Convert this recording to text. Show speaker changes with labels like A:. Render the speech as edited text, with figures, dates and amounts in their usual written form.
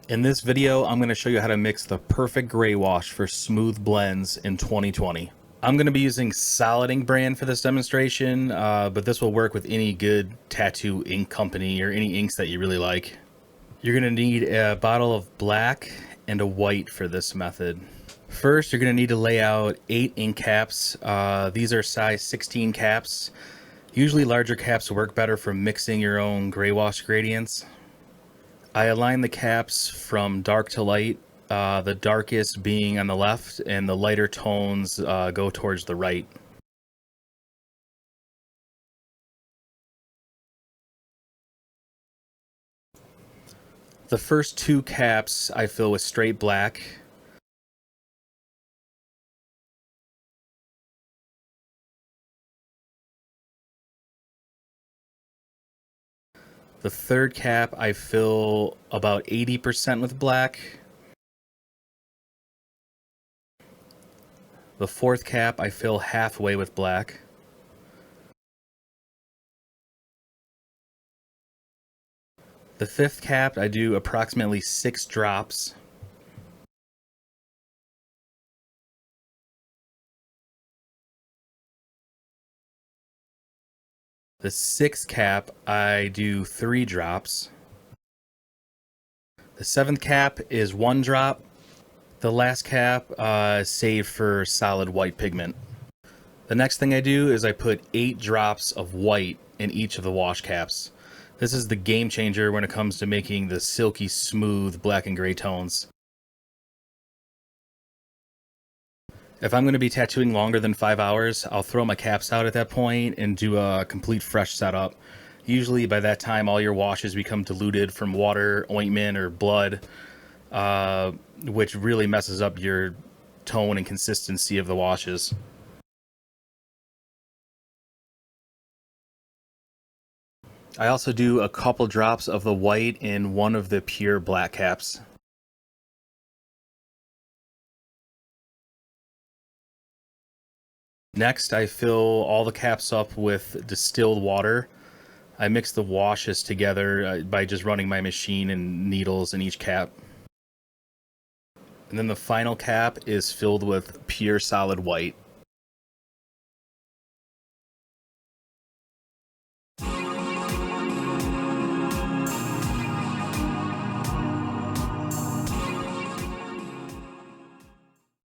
A: In this video, I'm going to show you how to mix the perfect gray wash for smooth blends in 2020. I'm going to be using Solid Ink brand for this demonstration, but this will work with any good tattoo ink company or any inks that you really like. You're going to need a bottle of black and a white for this method. First, you're going to need to lay out 8 ink caps. These are size 16 caps. Usually larger caps work better for mixing your own gray wash gradients. I align the caps from dark to light, the darkest being on the left and the lighter tones go towards the right. The first 2 caps I fill with straight black. The third cap I fill about 80% with black. The fourth cap I fill halfway with black. The fifth cap I do approximately 6 drops. The sixth cap I do 3 drops. The seventh cap is 1 drop. The last cap is saved for solid white pigment. The next thing I do is I put 8 drops of white in each of the wash caps. This is the game changer when it comes to making the silky smooth black and gray tones. If I'm going to be tattooing longer than 5 hours, I'll throw my caps out at that point and do a complete fresh setup. Usually by that time all your washes become diluted from water, ointment, or blood, which really messes up your tone and consistency of the washes. I also do a couple drops of the white in one of the pure black caps. Next, I fill all the caps up with distilled water. I mix the washes together by just running my machine and needles in each cap. And then the final cap is filled with pure solid white.